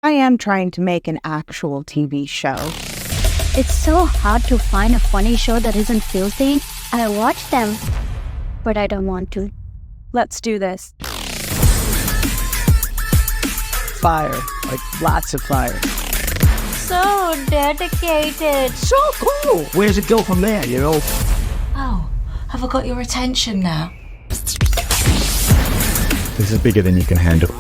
I am trying to make an actual TV show. It's so hard to find a funny show that isn't filthy. I watch them, but I don't want to. Let's do this. Fire, like lots of fire. So dedicated. So cool. Where's it go from there, you know? Oh, have I got your attention now? This is bigger than you can handle.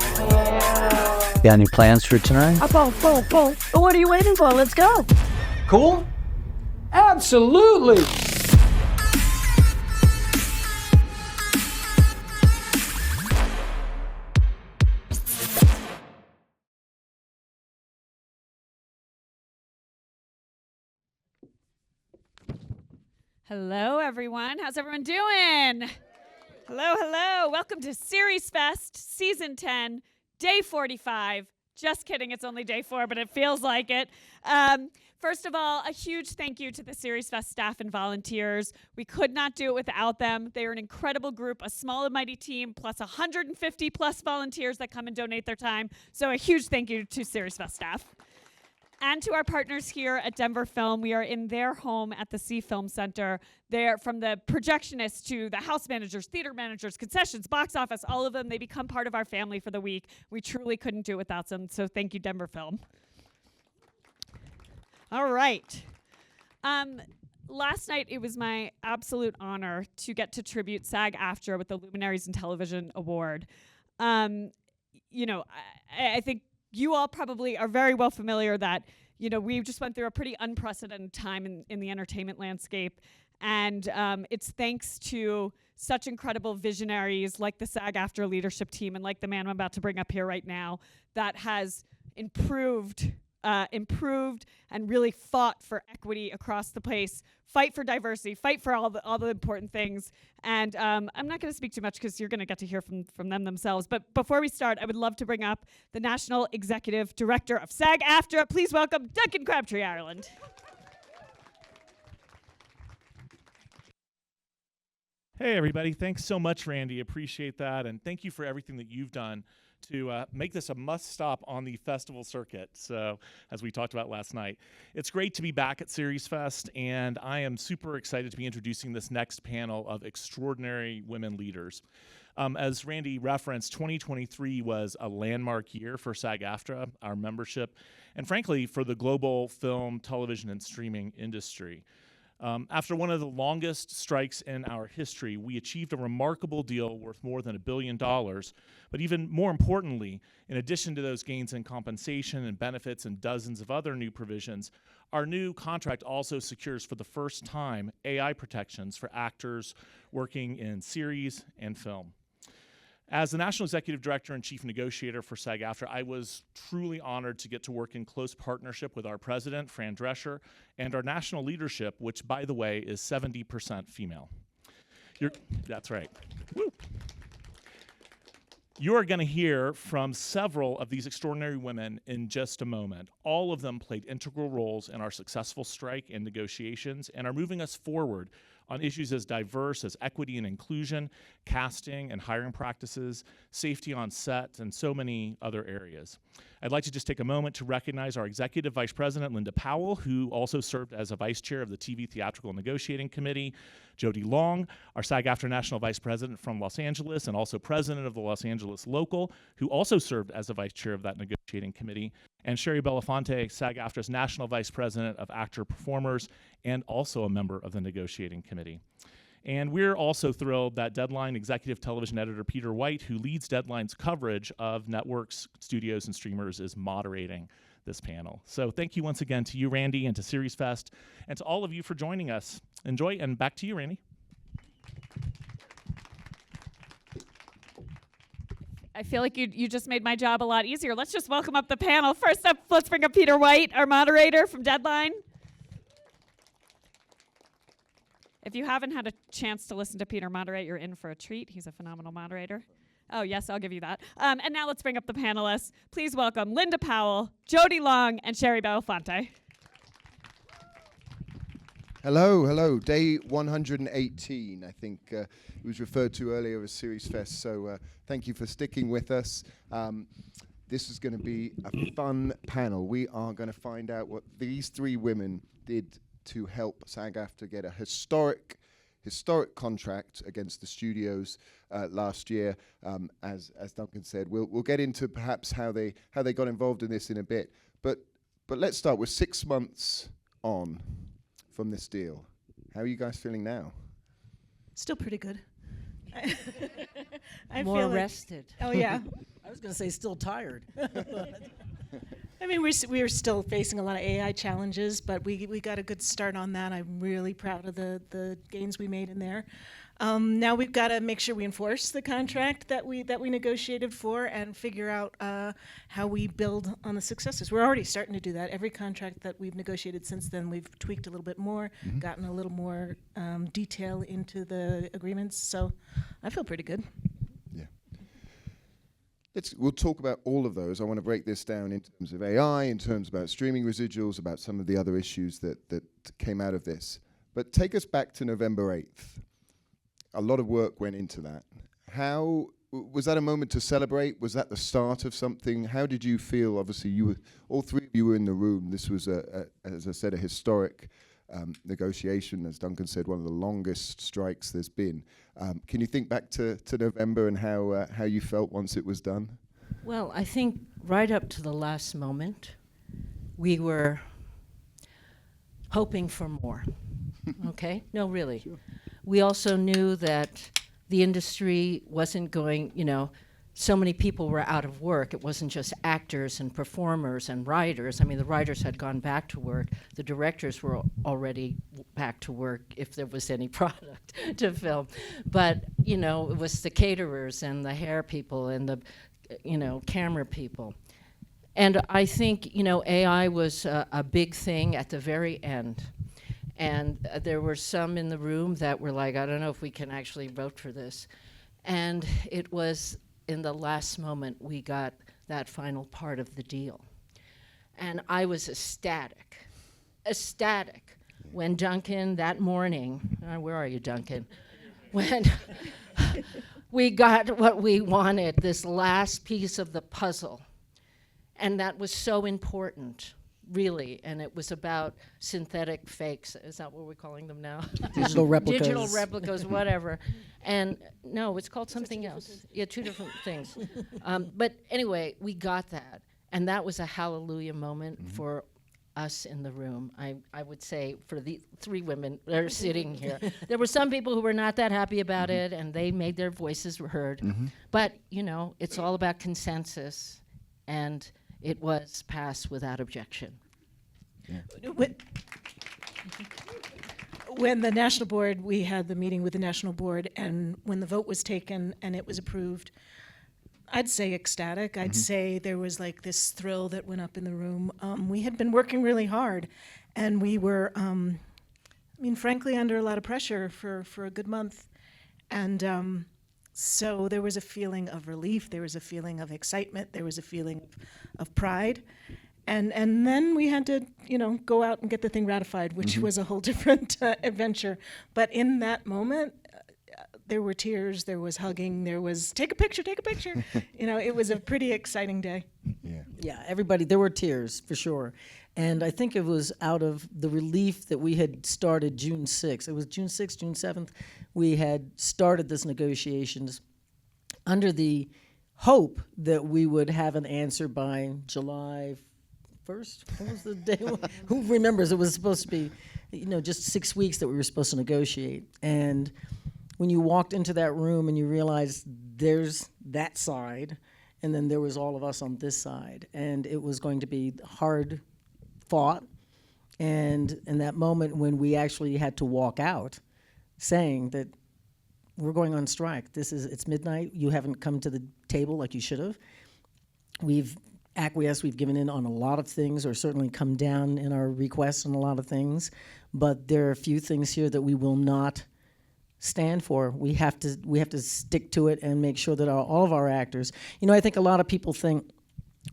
You got any plans for tonight? Pull. What are you waiting for? Let's go. Cool? Absolutely! Hello, everyone. How's everyone doing? Hello. Welcome to SeriesFest, Season 10, Day 45. Just kidding, it's only Day 4, but it feels like it. First of all, a huge thank you to the SeriesFest staff and volunteers. We could not do it without them. They are an incredible group, a small and mighty team, plus 150 plus volunteers that come and donate their time. So a huge thank you to SeriesFest staff. And to our partners here at Denver Film. We are in their home at the C Film Center. They're from the projectionists to the house managers, theater managers, concessions, box office, all of them. They become part of our family for the week. We truly couldn't do it without them, so thank you, Denver Film. All right. Last night, it was my absolute honor to get to tribute SAG-AFTRA with the Luminaries in Television Award. I think you all probably are very well familiar that, we just went through a pretty unprecedented time in the entertainment landscape. And it's thanks to such incredible visionaries like the SAG-AFTRA leadership team and like the man I'm about to bring up here right now that has improved and really fought for equity across the place, fight for diversity, fight for all the important things. And I'm not going to speak too much because you're going to get to hear from them themselves. But before we start, I would love to bring up the National Executive Director of SAG-AFTRA. Please welcome Duncan Crabtree-Ireland. Hey, everybody. Thanks so much, Randy. Appreciate that. And thank you for everything that you've done to make this a must-stop on the festival circuit, so as we talked about last night. It's great to be back at SeriesFest, and I am super excited to be introducing this next panel of extraordinary women leaders. As Randy referenced, 2023 was a landmark year for SAG-AFTRA, our membership, and frankly, for the global film, television, and streaming industry. After one of the longest strikes in our history, we achieved a remarkable deal worth more than $1 billion. But even more importantly, in addition to those gains in compensation and benefits and dozens of other new provisions, our new contract also secures for the first time AI protections for actors working in series and film. As the National Executive Director and Chief Negotiator for SAG-AFTRA, I was truly honored to get to work in close partnership with our president, Fran Drescher, and our national leadership, which, by the way, is 70% female. That's right. Woo. You are going to hear from several of these extraordinary women in just a moment. All of them played integral roles in our successful strike and negotiations and are moving us forward on issues as diverse as equity and inclusion, casting and hiring practices, safety on set, and so many other areas. I'd like to just take a moment to recognize our Executive Vice President, Linda Powell, who also served as a Vice Chair of the TV Theatrical Negotiating Committee, Jodi, our SAG-AFTRA National Vice President from Los Angeles and also President of the Los Angeles Local, who also served as a Vice Chair of that negotiating committee, and Shari, SAG-AFTRA's National Vice President of Actor Performers and also a member of the negotiating committee. And we're also thrilled that Deadline Executive Television Editor Peter White, who leads Deadline's coverage of networks, studios, and streamers, is moderating this panel. So thank you once again to you, Randy, and to SeriesFest, and to all of you for joining us. Enjoy, and back to you, Randy. I feel like you just made my job a lot easier. Let's just welcome up the panel. First up, let's bring up Peter White, our moderator from Deadline. If you haven't had a chance to listen to Peter moderate, you're in for a treat. He's a phenomenal moderator. Oh, yes, I'll give you that. And now let's bring up the panelists. Please welcome Linda Powell, Jodi Long, and Shari Belafonte. Hello. Day 118, I think it was referred to earlier as SeriesFest, so thank you for sticking with us. This is going to be a fun panel. We are going to find out what these three women did to help SAG-AFTRA get a historic contract against the studios last year. As Duncan said, we'll get into perhaps how they got involved in this in a bit. But let's start with 6 months on from this deal. How are you guys feeling now? Still pretty good. I More feel rested. Oh yeah. I was going to say still tired. I mean, we're still facing a lot of AI challenges, but we got a good start on that. I'm really proud of the gains we made in there. Now we've got to make sure we enforce the contract that we negotiated for and figure out how we build on the successes. We're already starting to do that. Every contract that we've negotiated since then, we've tweaked a little bit more, gotten a little more detail into the agreements. So I feel pretty good. Yeah. We'll talk about all of those. I want to break this down in terms of AI, in terms about streaming residuals, about some of the other issues that came out of this. But take us back to November 8th. A lot of work went into that. How was that a moment to celebrate? Was that the start of something? How did you feel? Obviously, all three of you were in the room. This was, as I said, a historic negotiation. As Duncan said, one of the longest strikes there's been. Can you think back to November and how you felt once it was done? Well, I think right up to the last moment, we were hoping for more. Okay? No, really. Sure. We also knew that the industry wasn't going, so many people were out of work. It wasn't just actors and performers and writers. I mean, the writers had gone back to work. The directors were already back to work if there was any product to film. But, it was the caterers and the hair people and the, camera people. And I think, AI was a big thing at the very end. And there were some in the room that were like, I don't know if we can actually vote for this. And it was in the last moment we got that final part of the deal. And I was ecstatic when Duncan that morning, where are you, Duncan? When we got what we wanted, this last piece of the puzzle. And that was so important. Really, and it was about synthetic fakes. Is that what we're calling them now? Digital replicas. Digital replicas, whatever. And no, it's called something else. Yeah, two different things. But anyway, we got that. And that was a hallelujah moment for us in the room. I would say for the three women that are sitting here. There were some people who were not that happy about it, and they made their voices heard. But, it's all about consensus. And it was passed without objection. Yeah. When the National Board, we had the meeting with the National Board, and when the vote was taken and it was approved, I'd say ecstatic. I'd say there was like this thrill that went up in the room. We had been working really hard, and we were, frankly, under a lot of pressure for a good month. And so there was a feeling of relief, there was a feeling of excitement, there was a feeling of pride. And then we had to, go out and get the thing ratified, which was a whole different adventure. But in that moment, there were tears, there was hugging, there was, take a picture. It was a pretty exciting day. Yeah, everybody, there were tears, for sure. And I think it was out of the relief that we had started June 6th. It was June 6th, June 7th. We had started this negotiations under the hope that we would have an answer by July 1st. What was the day? Who remembers? It was supposed to be, just 6 weeks that we were supposed to negotiate. And when you walked into that room and you realized there's that side, and then there was all of us on this side, and it was going to be hard fought. And in that moment when we actually had to walk out, saying that we're going on strike. It's midnight. You haven't come to the table like you should have. We've acquiesced. We've given in on a lot of things, or certainly come down in our requests on a lot of things. But there are a few things here that we will not stand for. We have to stick to it and make sure that all of our actors. I think a lot of people think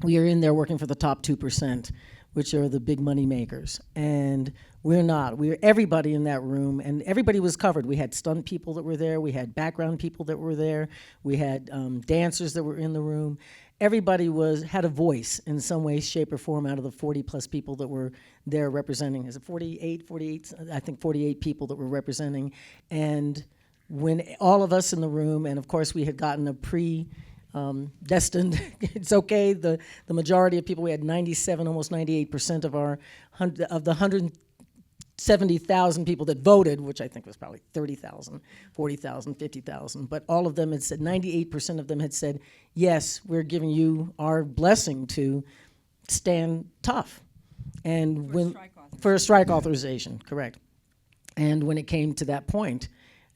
we are in there working for the top 2%, which are the big money makers, and we're not. We're everybody in that room, and everybody was covered. We had stunt people that were there. We had background people that were there. We had dancers that were in the room, everybody had a voice in some way, shape, or form out of the 40 plus people that were there representing. Is it 48? I think 48 people that were representing. And when all of us in the room, and of course we had gotten a destined, it's okay, the majority of people, we had 97, almost 98% of the 170,000 people that voted, which I think was probably 30,000, 40,000, 50,000, but all of them had said, 98% of them had said, yes, we're giving you our blessing to stand tough. And for a strike authorization, correct. And when it came to that point,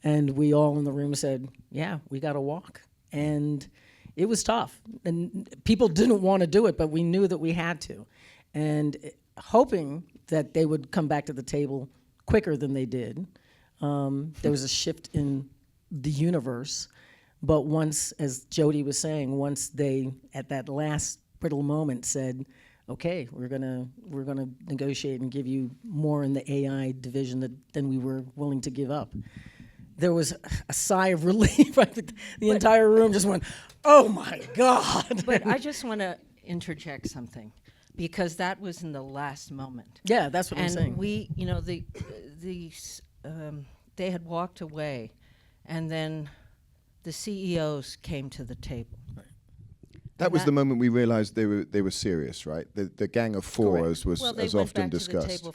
and we all in the room said, yeah, we got to walk. And it was tough. And people didn't want to do it, but we knew that we had to. And hoping that they would come back to the table quicker than they did. There was a shift in the universe. But once, as Jodi was saying, once they, at that last brittle moment, said, okay, we're gonna negotiate and give you more in the AI division than we were willing to give up. There was a sigh of relief. I think the entire room just went, oh my God. But I just want to interject something, because that was in the last moment. Yeah, that's what I'm saying. And we, they had walked away, and then the CEOs came to the table. That was the moment we realized they were serious, right? The Gang of Four, as was as often discussed. Well, they went back to the table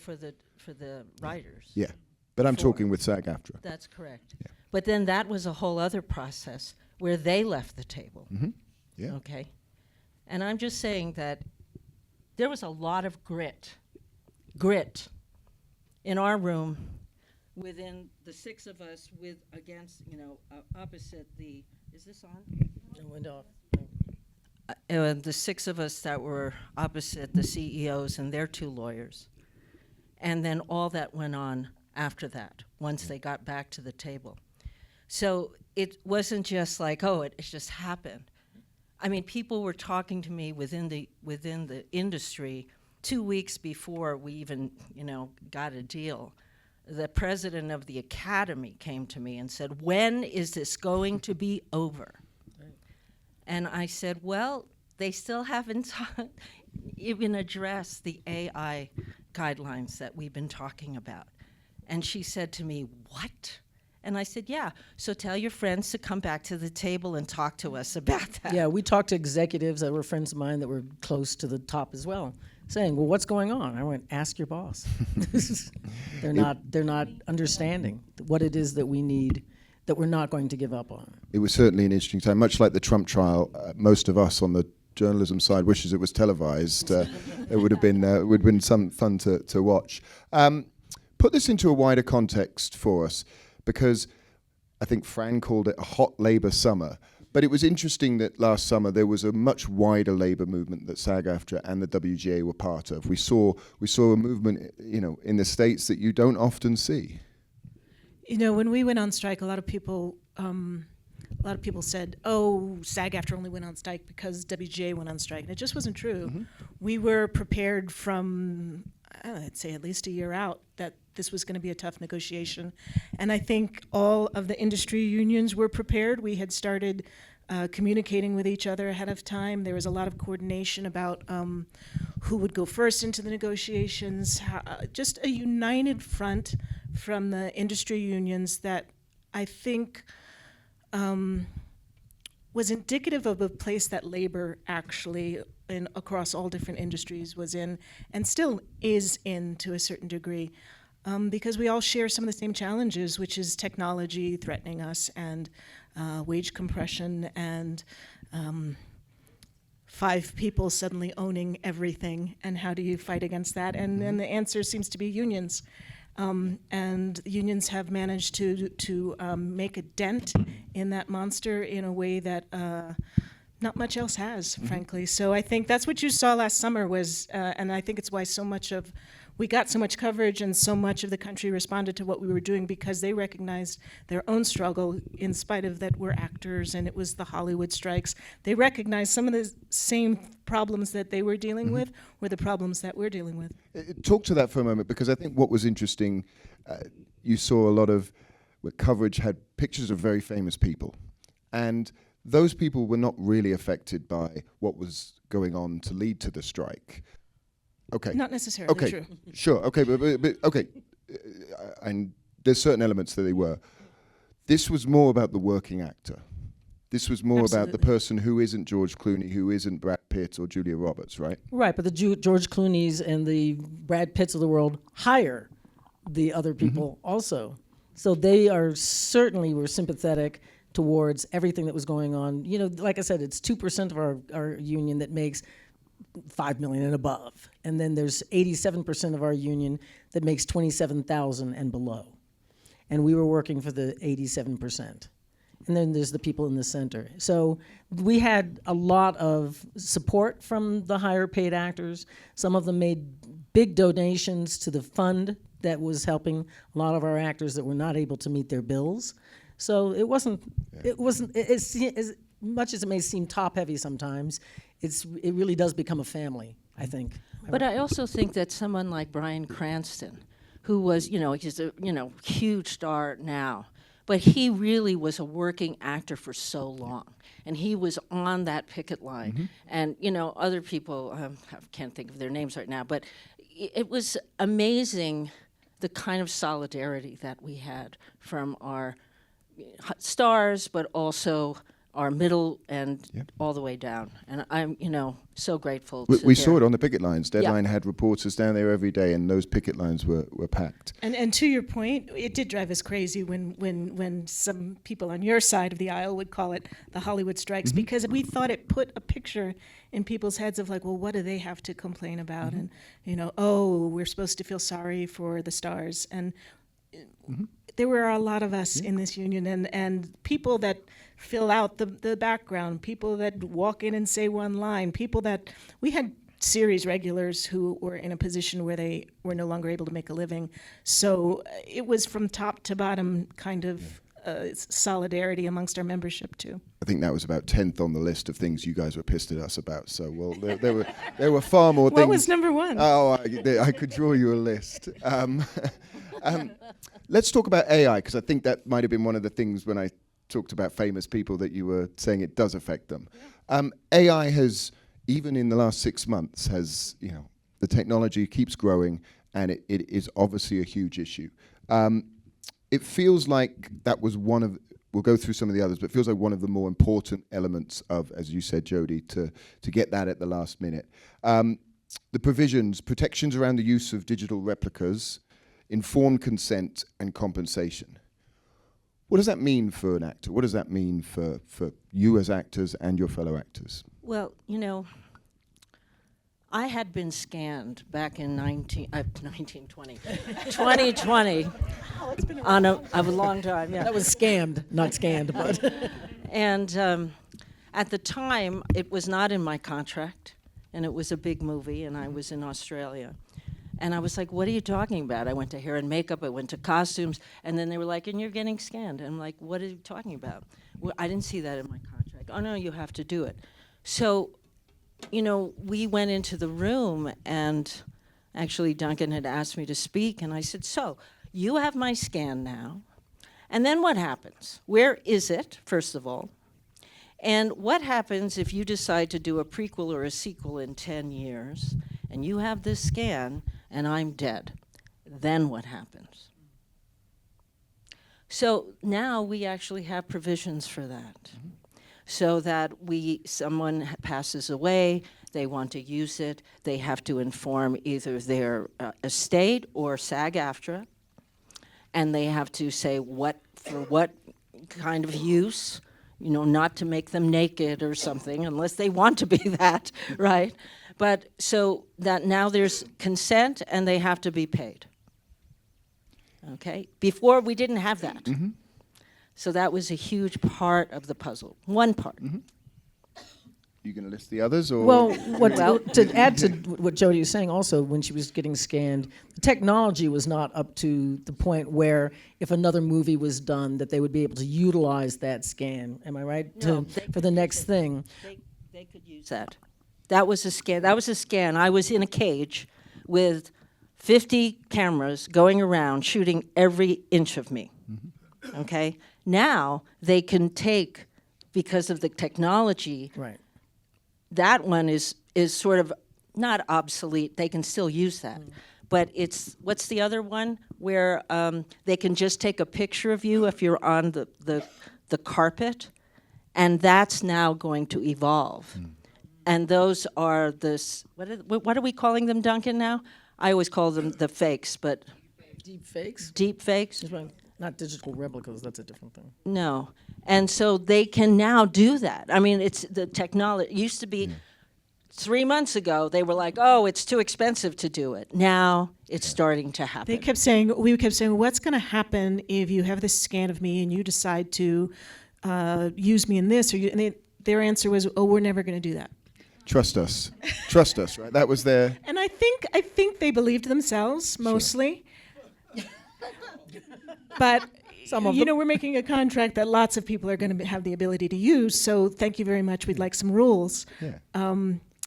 for the writers. Yeah, but I'm talking with SAG-AFTRA. That's correct. Yeah. But then that was a whole other process where they left the table. Mm-hmm. Yeah. Okay. And I'm just saying that there was a lot of grit in our room within the six of us opposite the, is this on? It went off. The six of us that were opposite the CEOs and their two lawyers. And then all that went on after that, once they got back to the table. So it wasn't just like, oh, it just happened. I mean, people were talking to me within the industry 2 weeks before we even, got a deal. The president of the academy came to me and said, when is this going to be over? And I said, well, they still haven't even addressed the AI guidelines that we've been talking about. And she said to me, what? And I said, yeah, so tell your friends to come back to the table and talk to us about that. Yeah, we talked to executives that were friends of mine that were close to the top as well, saying, well, what's going on? I went, ask your boss. They're not understanding what it is that we need, that we're not going to give up on. It was certainly an interesting time. Much like the Trump trial, most of us on the journalism side wishes it was televised. It would have been some fun to watch. Put this into a wider context for us, because I think Fran called it a hot labour summer. But it was interesting that last summer there was a much wider labour movement that SAG-AFTRA and the WGA were part of. We saw a movement, in the States that you don't often see. When we went on strike, a lot of people said, oh, SAG-AFTRA only went on strike because WGA went on strike. And it just wasn't true. Mm-hmm. We were prepared from, I'd say at least a year out, that this was going to be a tough negotiation. And I think all of the industry unions were prepared. We had started communicating with each other ahead of time. There was a lot of coordination about who would go first into the negotiations, just a united front from the industry unions that I think was indicative of a place that labor actually across all different industries was in, and still is in to a certain degree, because we all share some of the same challenges, which is technology threatening us, and wage compression, and 5 people suddenly owning everything, and how do you fight against that? And then the answer seems to be unions. And unions have managed to make a dent in that monster in a way that not much else has, frankly. So I think that's what you saw last summer was, and I think it's why we got so much coverage and so much of the country responded to what we were doing, because they recognized their own struggle, in spite of that we're actors and it was the Hollywood strikes. They recognized some of the same problems that they were dealing with were the problems that we're dealing with. Talk to that for a moment, because I think what was interesting, you saw a lot of coverage had pictures of very famous people. And those people were not really affected by what was going on to lead to the strike. Okay. Not necessarily okay. true. Sure. Okay. But okay. And there's certain elements that they were. This was more about the working actor. This was more about the person who isn't George Clooney, who isn't Brad Pitt or Julia Roberts, right? Right, but the George Clooney's and the Brad Pitts of the world hire the other people also. So they are certainly were sympathetic towards everything that was going on. You know, like I said, it's 2% of our union that makes $5 million and above. And then there's 87% of our union that makes $27,000 and below. And we were working for the 87%. And then there's the people in the center. So we had a lot of support from the higher paid actors. Some of them made big donations to the fund that was helping a lot of our actors that were not able to meet their bills. So it wasn't as much as it may seem top heavy sometimes, it really does become a family, I think. But I also think that someone like Bryan Cranston, who was, he's a, huge star now, but he really was a working actor for so long. And he was on that picket line. And, other people, I can't think of their names right now, but it was amazing the kind of solidarity that we had from our stars, but also our middle and all the way down. And I'm, so grateful. We saw it on the picket lines. Deadline had reporters down there every day, and those picket lines were packed. And to your point, it did drive us crazy when some people on your side of the aisle would call it the Hollywood strikes, because we thought it put a picture in people's heads of like, well, what do they have to complain about? And, we're supposed to feel sorry for the stars. And there were a lot of us in this union, and people that fill out the background, people that walk in and say one line, people that we had series regulars who were in a position where they were no longer able to make a living. So it was from top to bottom kind of solidarity amongst our membership too. I think that was about 10th on the list of things you guys were pissed at us about. So, well, there were far more things. What was number one? Oh, I could draw you a list. Let's talk about AI, because I think that might have been one of the things when I talked about famous people that you were saying it does affect them. AI has, even in the last 6 months, the technology keeps growing, and it is obviously a huge issue. It feels like that was one of, we'll go through some of the others, but it feels like one of the more important elements of, as you said, Jodi, to get that at the last minute. The protections around the use of digital replicas, informed consent, and compensation. What does that mean for an actor? What does that mean for you as actors and your fellow actors? Well, I had been scanned back in 2020 on a long time. Yeah, that was scammed, not scanned, but. And at the time, it was not in my contract, and it was a big movie, and I was in Australia. And I was like, what are you talking about? I went to hair and makeup, I went to costumes, and then they were like, and you're getting scanned. And I'm like, what are you talking about? Well, I didn't see that in my contract. Oh, no, you have to do it. So, we went into the room, and actually Duncan had asked me to speak, and I said, so, you have my scan now, and then what happens? Where is it, first of all? And what happens if you decide to do a prequel or a sequel in 10 years, and you have this scan, and I'm dead? Then what happens? So now we actually have provisions for that. So that someone passes away, they want to use it, they have to inform either their estate or SAG-AFTRA, and they have to say for what kind of use, not to make them naked or something, unless they want to be that, right? But so that now there's consent and they have to be paid. Okay? Before we didn't have that. So that was a huge part of the puzzle. One part. You going to list the others, or? Well, to add to what Jodi was saying, also when she was getting scanned, the technology was not up to the point where if another movie was done, that they would be able to utilize that scan. Am I right? No, for the next thing. They could use that. That was a scan. I was in a cage with 50 cameras going around shooting every inch of me. Okay? Now they can take because of the technology. Right. That one is sort of not obsolete. They can still use that. But it's, what's the other one? Where they can just take a picture of you if you're on the carpet. And that's now going to evolve. And those are what are we calling them, Duncan, now? I always call them the fakes, but... Deep fakes? Deep fakes. Not digital replicas, that's a different thing. No. And so they can now do that. I mean, it's the technology. It used to be 3 months ago, they were like, oh, it's too expensive to do it. Now it's starting to happen. We kept saying, what's going to happen if you have this scan of me and you decide to use me in this? Their answer was, oh, we're never going to do that. Trust us. Trust us, right? That was their... And I think they believed themselves, mostly. Sure. But, we're making a contract that lots of people are going to have the ability to use, so thank you very much. We'd like some rules. Yeah.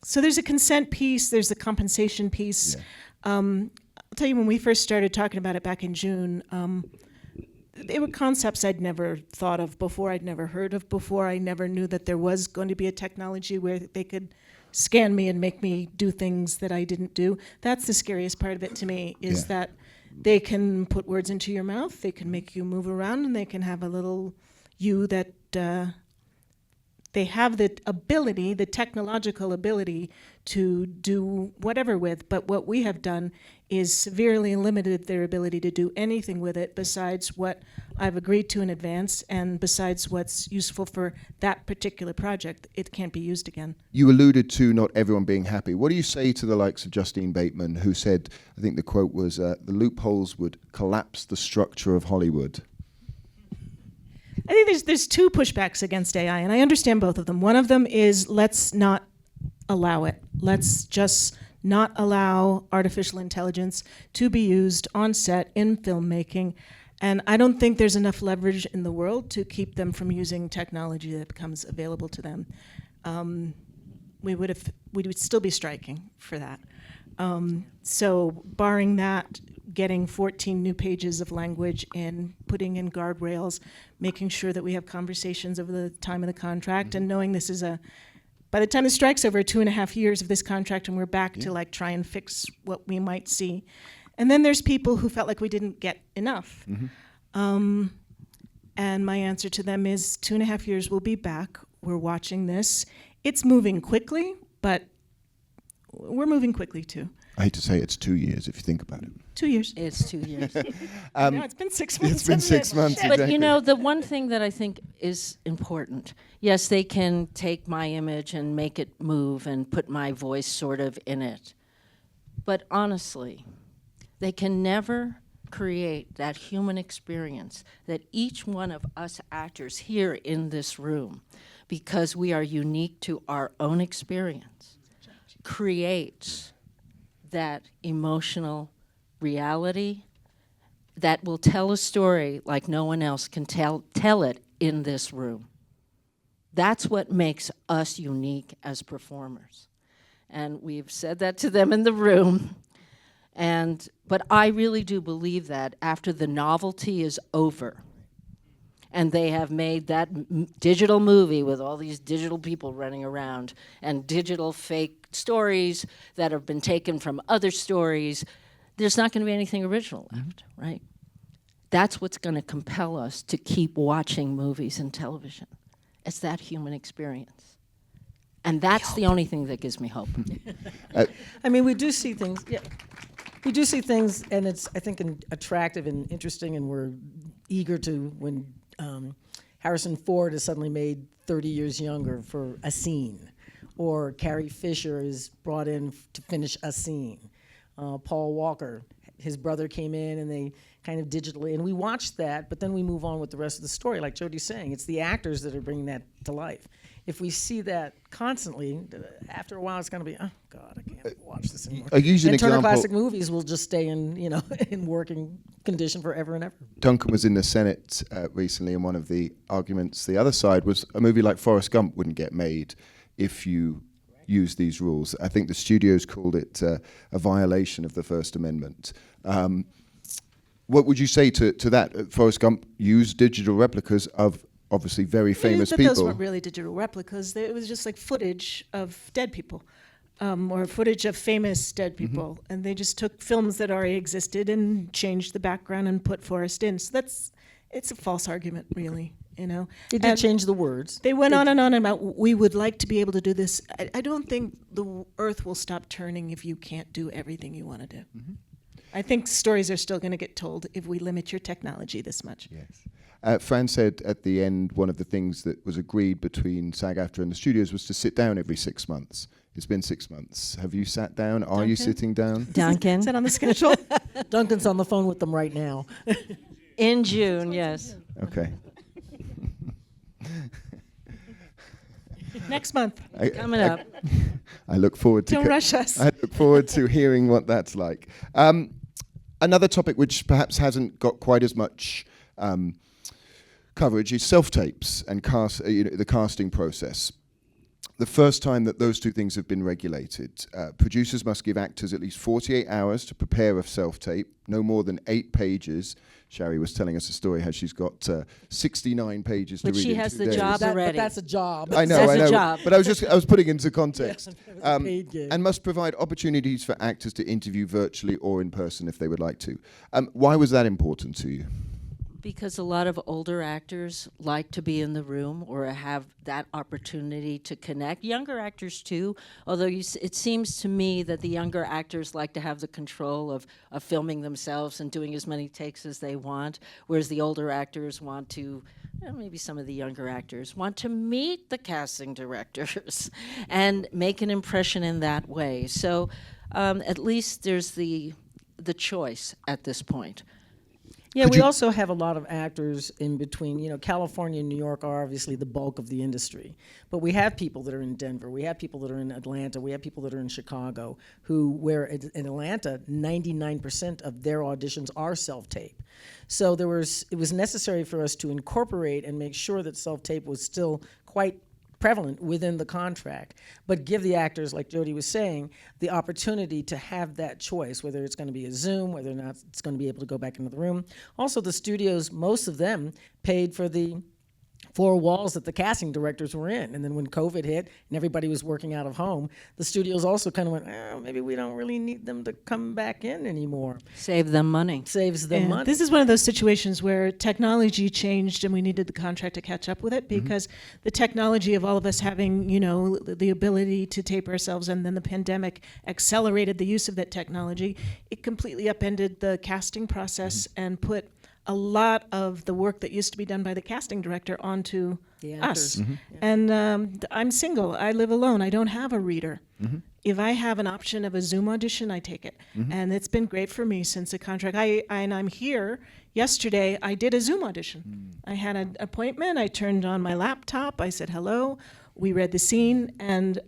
So there's a consent piece, there's the compensation piece. Yeah. I'll tell you, when we first started talking about it back in June, they were concepts I'd never thought of before, I'd never heard of before. I never knew that there was going to be a technology where they could scan me and make me do things that I didn't do. That's the scariest part of it to me, is that they can put words into your mouth, they can make you move around, and they can have a little you that they have the ability, the technological ability to do whatever with. But what we have done is severely limited their ability to do anything with it besides what I've agreed to in advance, and besides what's useful for that particular project. It can't be used again. You alluded to not everyone being happy. What do you say to the likes of Justine Bateman, who said, I think the quote was, the loopholes would collapse the structure of Hollywood? I think there's two pushbacks against AI, and I understand both of them. One of them is, let's not allow it. Let's just not allow artificial intelligence to be used on set in filmmaking. And I don't think there's enough leverage in the world to keep them from using technology that becomes available to them. We would still be striking for that. So barring that, getting 14 new pages of language in, putting in guardrails, making sure that we have conversations over the time of the contract, and knowing this is by the time the strike's over, 2.5 years of this contract, and we're back to like try and fix what we might see. And then there's people who felt like we didn't get enough. And my answer to them is 2.5 years, we'll be back. We're watching this. It's moving quickly, but we're moving quickly too. I hate to say it's 2 years if you think about it. 2 years. It's 2 years. No, it's been 6 months. It's been 6 months, But exactly. you know, the one thing that I think is important, yes, they can take my image and make it move and put my voice sort of in it. But honestly, they can never create that human experience that each one of us actors here in this room, because we are unique to our own experience, creates that emotional reality that will tell a story like no one else can tell it in this room. That's what makes us unique as performers. And we've said that to them in the room. But I really do believe that after the novelty is over, and they have made that digital movie with all these digital people running around and digital fake stories that have been taken from other stories, there's not going to be anything original left, right? That's what's going to compel us to keep watching movies and television. It's that human experience. And that's the only thing that gives me hope. I mean, we do see things, we do see things, and it's, I think, attractive and interesting, and we're eager to, when Harrison Ford is suddenly made 30 years younger for a scene, or Carrie Fisher is brought in to finish a scene. Paul Walker, his brother came in, and they kind of digitally, and we watch that, but then we move on with the rest of the story. Like Jodi's saying, it's the actors that are bringing that to life. If we see that constantly, after a while, it's going to be, oh God, I can't watch this anymore. I'll use an and Turner example. Classic Movies will just stay in, in working condition forever and ever. Duncan was in the Senate recently, and one of the arguments the other side was a movie like Forrest Gump wouldn't get made if you use these rules. I think the studios called it a violation of the First Amendment. What would you say to that? Forrest Gump used digital replicas of obviously very famous But people. those weren't really digital replicas. It was just like footage of dead people, or footage of famous dead people. And they just took films that already existed and changed the background and put Forrest in. So it's a false argument, really. You know, They did change the words. They went on and on about, we would like to be able to do this. I don't think the earth will stop turning if you can't do everything you want to do. I think stories are still going to get told if we limit your technology this much. Yes. Fran said at the end, one of the things that was agreed between SAG-AFTRA and the studios was to sit down every 6 months. It's been 6 months. Have you sat down? Are you sitting down? Duncan. Is that on the schedule? Duncan's on the phone with them right now. In June, yes. Okay. Next month. Coming up. I look forward to Don't rush us. I look forward to hearing what that's like. Another topic which perhaps hasn't got quite as much coverage is self-tapes and the casting process. The first time that those two things have been regulated, producers must give actors at least 48 hours to prepare a self-tape, no more than 8 pages. Shari was telling us a story how she's got 69 pages to read. But she in has 2 the days. job already. But that's a job. I know, That's a job. but I was putting into context. It was a paid gig. And must provide opportunities for actors to interview virtually or in person if they would like to. Why was that important to you? Because a lot of older actors like to be in the room or have that opportunity to connect. Younger actors too, although it seems to me that the younger actors like to have the control of filming themselves and doing as many takes as they want, whereas the older actors want to, maybe some of the younger actors, want to meet the casting directors and make an impression in that way. So at least there's the choice at this point. Yeah, we also have a lot of actors in between. You know, California and New York are obviously the bulk of the industry. But we have people that are in Denver. We have people that are in Atlanta. We have people that are in Chicago where in Atlanta, 99% of their auditions are self-tape. So it was necessary for us to incorporate and make sure that self-tape was still quite prevalent within the contract, but give the actors, like Jodi was saying, the opportunity to have that choice, whether it's going to be a Zoom, whether or not it's going to be able to go back into the room. Also, the studios, most of them paid for the 4 walls that the casting directors were in. And then when COVID hit and everybody was working out of home, the studios also kind of went, maybe we don't really need them to come back in anymore. Save them money. Saves them money. This is one of those situations where technology changed and we needed the contract to catch up with it, because the technology of all of us having, the ability to tape ourselves, and then the pandemic accelerated the use of that technology. It completely upended the casting process and put a lot of the work that used to be done by the casting director onto us. And I'm single. I live alone. I don't have a reader. If I have an option of a Zoom audition, I take it. And it's been great for me since the contract. And I'm here. Yesterday, I did a Zoom audition. I had an appointment. I turned on my laptop. I said hello. We read the scene, and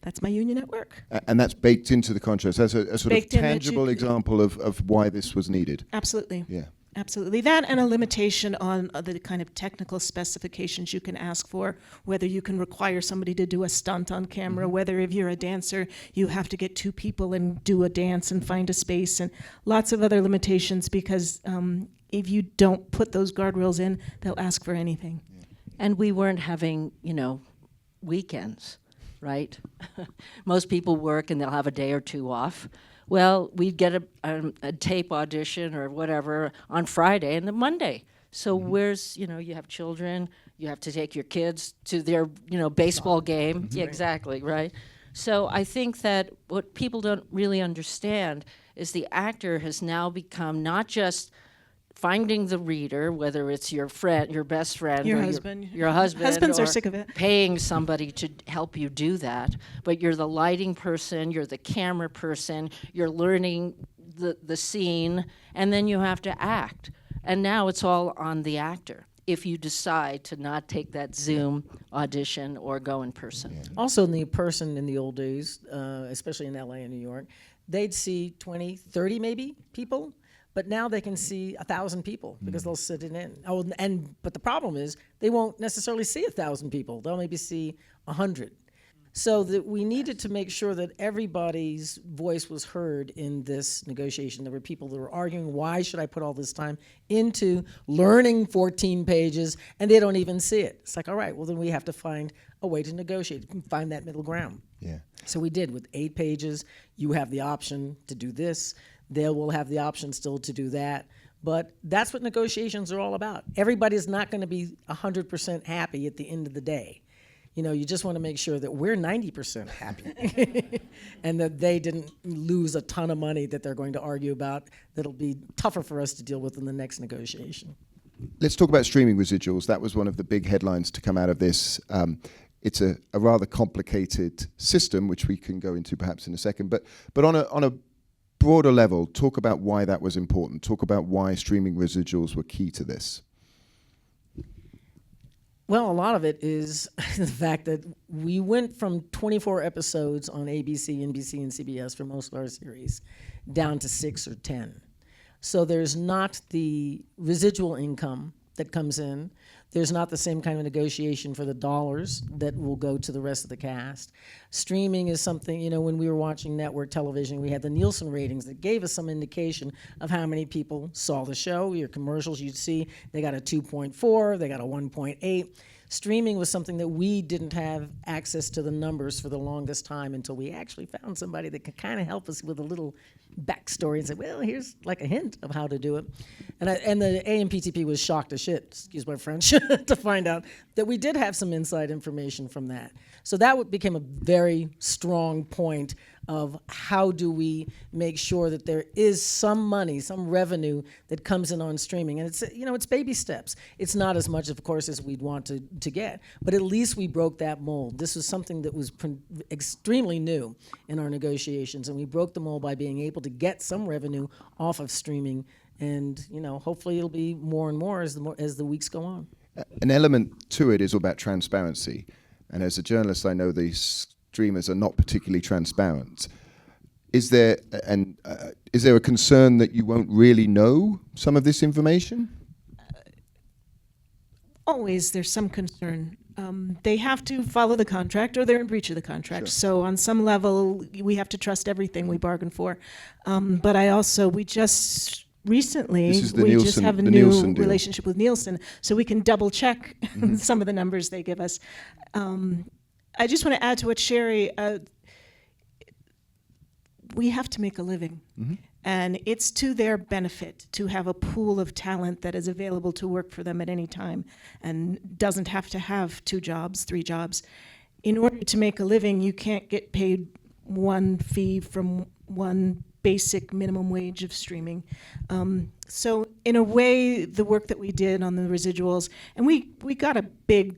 that's my union at work. And that's baked into the contract. That's a sort of tangible example of why this was needed. Absolutely. Yeah. Absolutely. That and a limitation on the kind of technical specifications you can ask for, whether you can require somebody to do a stunt on camera, whether if you're a dancer, you have to get 2 people and do a dance and find a space, and lots of other limitations, because if you don't put those guardrails in, they'll ask for anything. And we weren't having, weekends, right? Most people work and they'll have a day or 2 off. Well, we'd get a tape audition or whatever on Friday and then Monday. So where's, you have children, you have to take your kids to their, baseball game. Yeah, exactly, right? So I think that what people don't really understand is the actor has now become not just finding the reader, whether it's your friend, your best friend, Your or husband. your husband, Husbands or are sick of it. paying somebody to help you do that. But you're the lighting person, you're the camera person, you're learning the scene, and then you have to act. And now it's all on the actor if you decide to not take that Zoom audition or go in person. Also, in the person in the old days, especially in LA and New York, they'd see 20, 30 maybe people. But now they can see 1,000 people because they'll sit it in. But the problem is they won't necessarily see 1,000 people. They'll maybe see 100. So that we needed to make sure that everybody's voice was heard in this negotiation. There were people that were arguing, why should I put all this time into learning 14 pages and they don't even see it? It's like, all right, well then we have to find a way to negotiate, find that middle ground. Yeah. So we did with 8 pages. You have the option to do this. They will have the option still to do that. But that's what negotiations are all about. Everybody's not going to be 100% happy at the end of the day. You know, you just want to make sure that we're 90% happy and that they didn't lose a ton of money that they're going to argue about that'll be tougher for us to deal with in the next negotiation. Let's talk about streaming residuals. That was one of the big headlines to come out of this. It's a rather complicated system, which we can go into perhaps in a second. But on a broader level, talk about why that was important. Talk about why streaming residuals were key to this. Well, a lot of it is the fact that we went from 24 episodes on ABC, NBC, and CBS for most of our series down to 6 or 10. So there's not the residual income that comes in. There's not the same kind of negotiation for the dollars that will go to the rest of the cast. Streaming is something, you know, when we were watching network television, we had the Nielsen ratings that gave us some indication of how many people saw the show. Your commercials, you'd see they got a 2.4, they got a 1.8. Streaming was something that we didn't have access to the numbers for the longest time until we actually found somebody that could kind of help us with a little backstory and say, well, here's like a hint of how to do it. And the AMPTP was shocked as shit, excuse my French, to find out that we did have some inside information from that. So that became a very strong point of how do we make sure that there is some money, some revenue that comes in on streaming. And it's, you know, it's baby steps. It's not as much, of course, as we'd want to get, but at least we broke that mold. This was something that was extremely new in our negotiations, and we broke the mold by being able to get some revenue off of streaming. And, you know, hopefully it'll be more and more as the weeks go on. An element to it is all about transparency. And as a journalist, I know these streamers are not particularly transparent. Is there a concern that you won't really know some of this information? Always there's some concern. They have to follow the contract or they're in breach of the contract. Sure. So on some level, we have to trust everything we bargain for. But we just recently, just have a new relationship with Nielsen, so we can double check some of the numbers they give us. I just want to add to what Shari, we have to make a living. And it's to their benefit to have a pool of talent that is available to work for them at any time and doesn't have to have 2 jobs, 3 jobs. In order to make a living, you can't get paid one fee from one basic minimum wage of streaming. So in a way, the work that we did on the residuals, and we got a big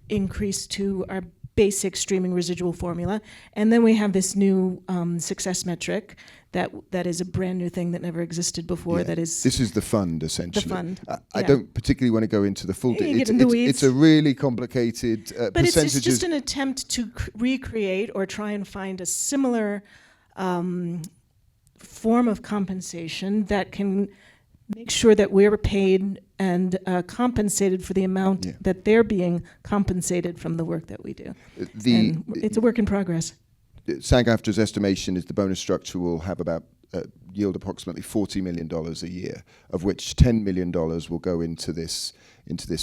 increase to our basic streaming residual formula, and then we have this new success metric that is a brand new thing that never existed before. Yeah. This is the fund, essentially. The fund. I don't particularly want to go into the full details. It's a really complicated but percentages. It's just an attempt to recreate or try and find a similar form of compensation that can make sure that we're paid and compensated for the amount that they're being compensated from the work that we do. It's a work in progress. SAG-AFTRA's estimation is the bonus structure will have yield approximately $40 million a year, of which $10 million will go into this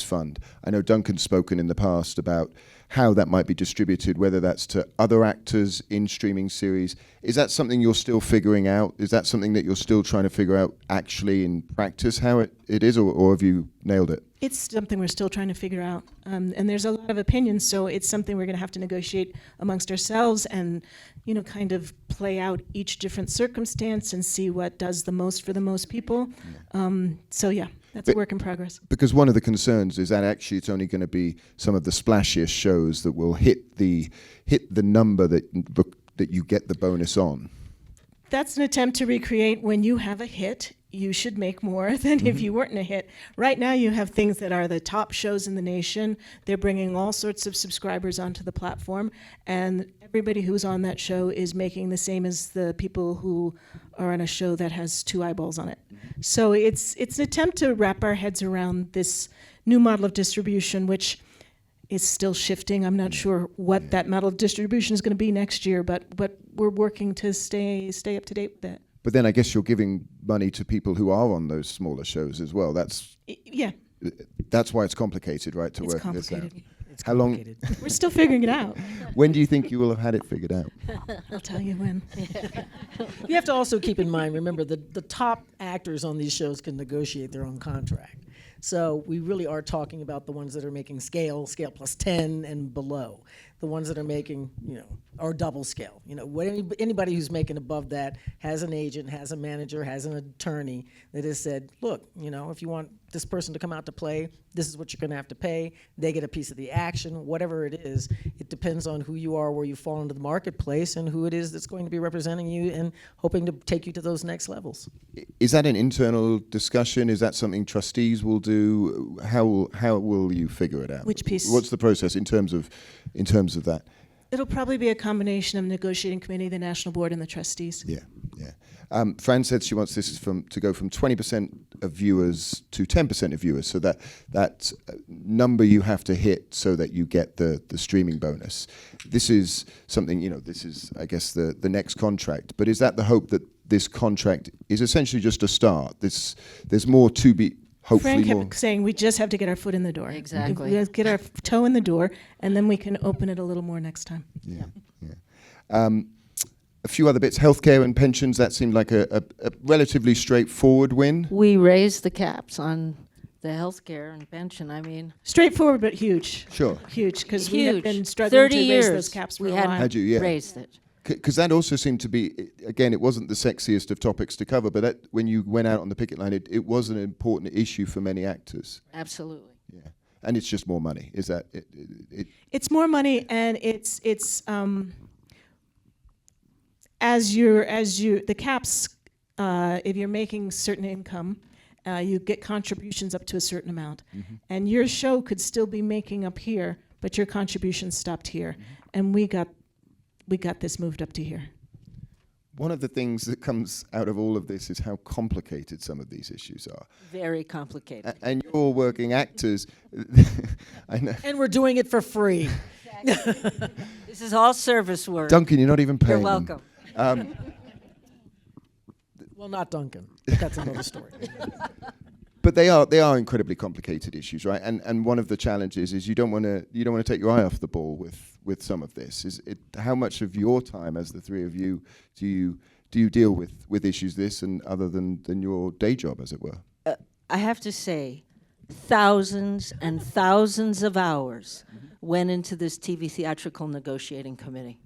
fund. I know Duncan's spoken in the past about how that might be distributed, whether that's to other actors in streaming series. Is that something you're still figuring out? Is that something that you're still trying to figure out actually in practice how it is, or have you nailed it? It's something we're still trying to figure out. And there's a lot of opinions, so it's something we're going to have to negotiate amongst ourselves and, kind of play out each different circumstance and see what does the most for the most people. That's a work in progress. Because one of the concerns is that actually it's only going to be some of the splashiest shows that will hit the number that you get the bonus on. That's an attempt to recreate when you have a hit, you should make more than if you weren't a hit. Right now you have things that are the top shows in the nation. They're bringing all sorts of subscribers onto the platform, and everybody who's on that show is making the same as the people who are on a show that has 2 eyeballs on it. So it's an attempt to wrap our heads around this new model of distribution, which is still shifting. I'm not sure what that model distribution is going to be next year, but we're working to stay up to date with that. But then I guess you're giving money to people who are on those smaller shows as well. That's why it's complicated, right? To It's work complicated. this out. How long? We're still figuring it out. When do you think you will have had it figured out? I'll tell you when. You have to also keep in mind, remember, the top actors on these shows can negotiate their own contract. So we really are talking about the ones that are making scale plus 10 and below. The ones that are making, or double scale. Anybody who's making above that has an agent, has a manager, has an attorney that has said, look, if you want this person to come out to play, this is what you're going to have to pay. They get a piece of the action, whatever it is. It depends on who you are, where you fall into the marketplace, and who it is that's going to be representing you and hoping to take you to those next levels. Is that an internal discussion? Is that something trustees will do? How will you figure it out? Which piece? What's the process in terms of that? It'll probably be a combination of negotiating committee, the national board, and the trustees. Yeah. Fran said she wants this to go from 20% of viewers to 10% of viewers. So that number you have to hit so that you get the streaming bonus. This is something, this is, I guess, the next contract. But is that the hope that this contract is essentially just a start? There's more to be. Hopefully Frank kept saying we just have to get our foot in the door. Exactly. We have to get our toe in the door, and then we can open it a little more next time. A few other bits, healthcare and pensions, that seemed like a relatively straightforward win. We raised the caps on the healthcare and pension. Straightforward but huge. Sure. Huge, because we have been struggling 30 to years raise those caps for we a hadn't while. Had you, yeah. raised it. Because that also seemed to be, again, it wasn't the sexiest of topics to cover, but when you went out on the picket line, it was an important issue for many actors. Absolutely. Yeah, and it's just more money. Is that it? It's more money, and it's the caps. If you're making certain income, you get contributions up to a certain amount, and your show could still be making up here, but your contributions stopped here, and we got this moved up to here. One of the things that comes out of all of this is how complicated some of these issues are. Very complicated. And you're all working actors. I know. And we're doing it for free. This is all service work. Duncan, you're not even paying You're them. welcome. Well, not Duncan. But that's another story. But they are incredibly complicated issues, right? And one of the challenges is you don't want to take your eye off the ball with some of this. How much of your time, as the three of you, do you deal with issues this and other than your day job, as it were? I have to say, thousands and thousands of hours went into this TV theatrical negotiating committee.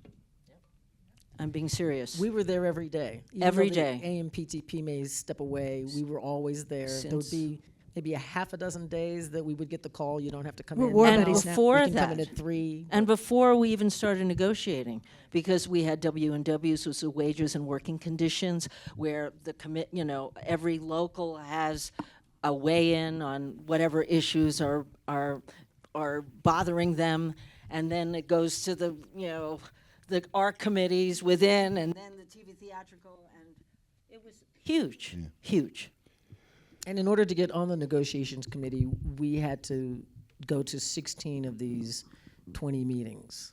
I'm being serious. We were there every day. Every day. AMPTP may step away. We were always there. There would be maybe a half a dozen days that we would get the call, you don't have to come in. And before you can that, come in at 3. and before we even started negotiating, because we had W&Ws, which was wages and working conditions, where the every local has a weigh-in on whatever issues are bothering them, and then it goes to the art committees within, and then the TV theatrical, and it was huge. And in order to get on the negotiations committee, we had to go to 16 of these 20 meetings.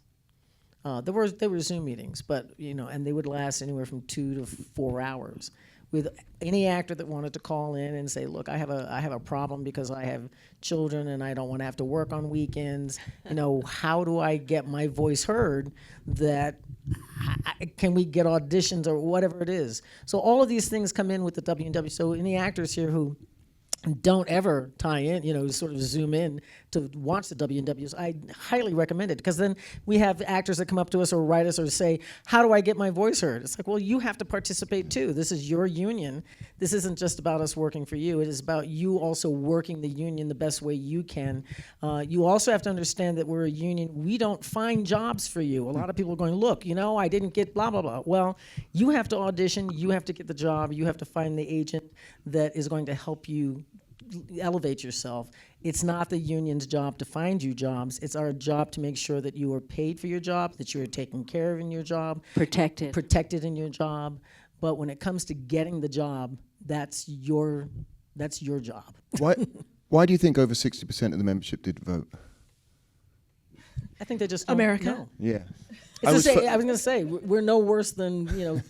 There were Zoom meetings, but and they would last anywhere from 2 to 4 hours. With any actor that wanted to call in and say, "Look, I have a problem because I have children and I don't want to have to work on weekends. How do I get my voice heard? Can we get auditions or whatever it is?" So all of these things come in with the W&W. So any actors here who don't ever tie in, sort of zoom in to watch the W&Ws, I highly recommend it, because then we have actors that come up to us or write us or say, "How do I get my voice heard?" It's like, well, you have to participate too. This is your union. This isn't just about us working for you. It is about you also working the union the best way you can. You also have to understand that we're a union. We don't find jobs for you. A lot of people are going, "Look, I didn't get blah, blah, blah." Well, you have to audition. You have to get the job. You have to find the agent that is going to help you elevate yourself. It's not the union's job to find you jobs. It's our job to make sure that you are paid for your job, that you are taken care of in your job, protected in your job. But when it comes to getting the job, that's your job. Why do you think over 60% of the membership did vote? I think they just don't America. know. Yeah. I was going to say, we're no worse than,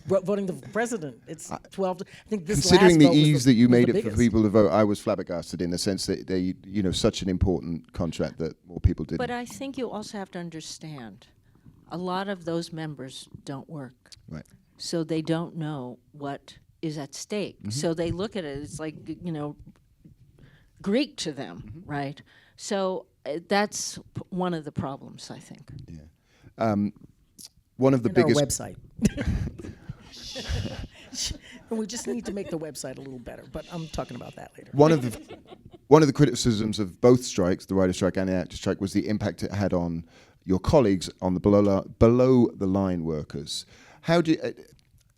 voting the president. It's 12. I think this considering last the vote ease that you made it for biggest. people to vote, I was flabbergasted in the sense that they, such an important contract that more people didn't. But I think you also have to understand, a lot of those members don't work. Right. So they don't know what is at stake. So they look at it, it's like, Greek to them, right? So that's one of the problems, I think. Yeah. One of the And biggest our website. And we just need to make the website a little better, but I'm talking about that later. One of the criticisms of both strikes, the writer strike and the actor strike, was the impact it had on your colleagues, on the below the line workers. How do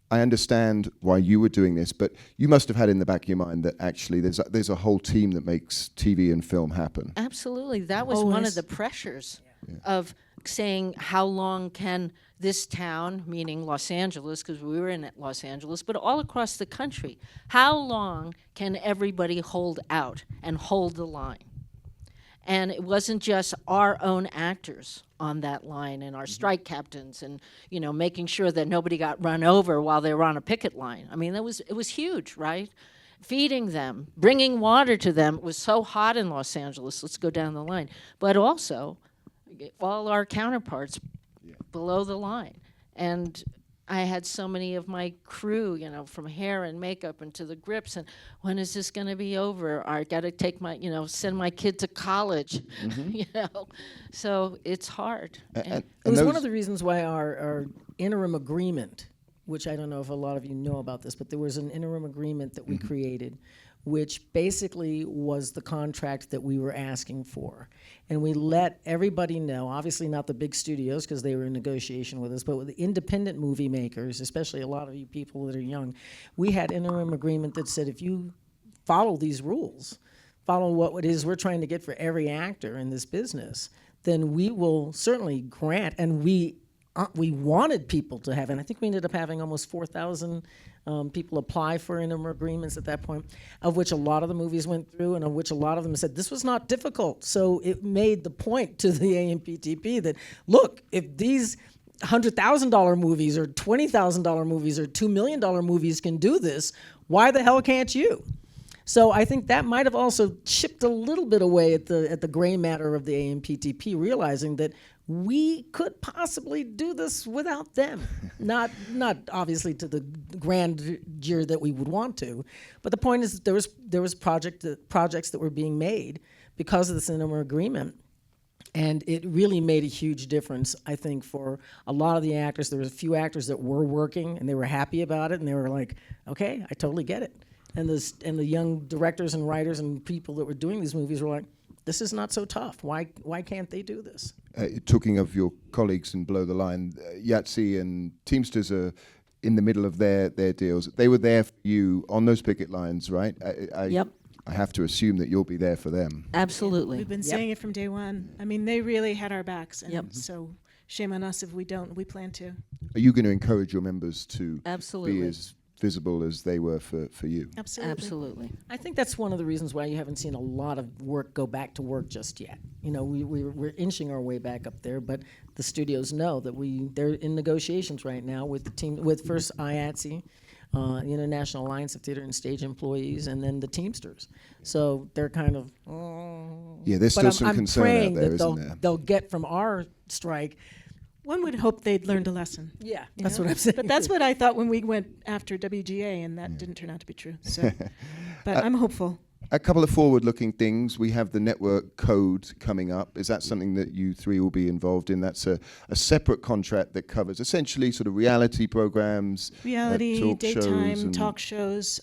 I understand why you were doing this, but you must have had in the back of your mind that actually there's a whole team that makes TV and film happen. Absolutely. That was one of the pressures of saying, how long can this town, meaning Los Angeles, because we were in Los Angeles, but all across the country, how long can everybody hold out and hold the line? And it wasn't just our own actors on that line and our strike captains and, making sure that nobody got run over while they were on a picket line. I mean, it was huge, right? Feeding them, bringing water to them. It was so hot in Los Angeles. Let's go down the line. But also, all our counterparts below the line. And I had so many of my crew, from hair and makeup and to the grips, and when is this going to be over? I got to take my, send my kid to college, So it's hard. It was one of the reasons why our interim agreement, which I don't know if a lot of you know about this, but there was an interim agreement that we created, which basically was the contract that we were asking for. And we let everybody know, obviously not the big studios because they were in negotiation with us, but with the independent movie makers, especially a lot of you people that are young, we had interim agreement that said if you follow these rules, follow what it is we're trying to get for every actor in this business, then we will certainly grant, and we wanted people to have, and I think we ended up having almost 4,000 people apply for interim agreements at that point, of which a lot of the movies went through, and of which a lot of them said this was not difficult. So it made the point to the AMPTP that, look, if these $100,000 movies or $20,000 movies or $2 million movies can do this, why the hell can't you? So I think that might have also chipped a little bit away at the gray matter of the AMPTP, realizing that we could possibly do this without them. Not obviously to the grandeur that we would want to, but the point is that there was projects that were being made because of this interim agreement, and it really made a huge difference, I think, for a lot of the actors. There was a few actors that were working and they were happy about it, and they were like, okay, I totally get it. And the young directors and writers and people that were doing these movies were like, this is not so tough. Why can't they do this? Talking of your colleagues and below the line, Yahtzee and Teamsters are in the middle of their deals. They were there for you on those picket lines, right? Yep. I have to assume that you'll be there for them. Absolutely. We've been saying it from day one. I mean, they really had our backs, and so shame on us if we don't. We plan to. Are you going to encourage your members to Absolutely. be as visible as they were for you? Absolutely. I think that's one of the reasons why you haven't seen a lot of work go back to work just yet. We're inching our way back up there, but the studios know that they're in negotiations right now with the team, with first IATSE, the International Alliance of Theater and Stage Employees, and then the Teamsters. So they're kind of, yeah, there's still some I'm concern praying out there, that isn't there? they'll get from our strike. One would hope they'd learned a lesson. Yeah, that's what I'm saying. But that's what I thought when we went after WGA, and that didn't turn out to be true. So, but I'm hopeful. A couple of forward-looking things. We have the network code coming up. Is that something that you three will be involved in? That's a separate contract that covers essentially sort of reality programs, reality, talk daytime, shows, talk shows.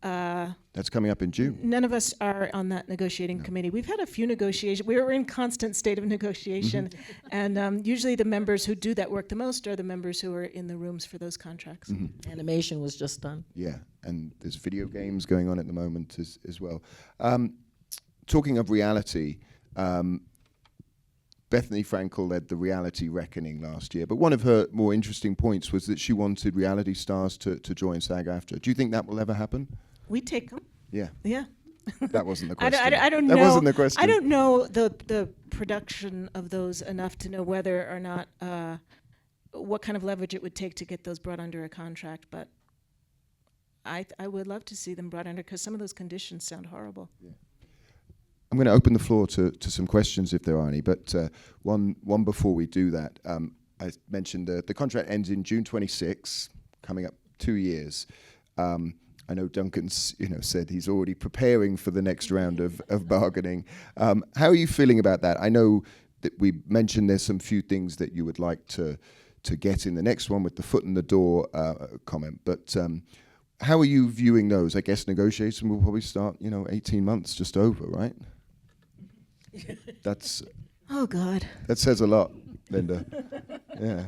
That's coming up in June. None of us are on that negotiating committee. We've had a few negotiations. We were in constant state of negotiation, and usually the members who do that work the most are the members who are in the rooms for those contracts. Animation was just done. Yeah, and there's video games going on at the moment as well. Talking of reality, Bethany Frankel led the Reality Reckoning last year, but one of her more interesting points was that she wanted reality stars to join SAG-AFTRA. Do you think that will ever happen? We take them. Yeah. Yeah. That wasn't the I question. don't That know. wasn't the question. I don't know the production of those enough to know whether or not what kind of leverage it would take to get those brought under a contract. But I would love to see them brought under, because some of those conditions sound horrible. Yeah. I'm going to open the floor to some questions if there are any. But one before we do that, I mentioned the contract ends in June 26, coming up 2 years. I know Duncan's, said he's already preparing for the next round of bargaining. How are you feeling about that? I know that we mentioned there's some few things that you would like to get in the next one with the foot in the door comment, but how are you viewing those? I guess negotiation will probably start, 18 months just over, right? That's. Oh God. That says a lot, Linda. Yeah.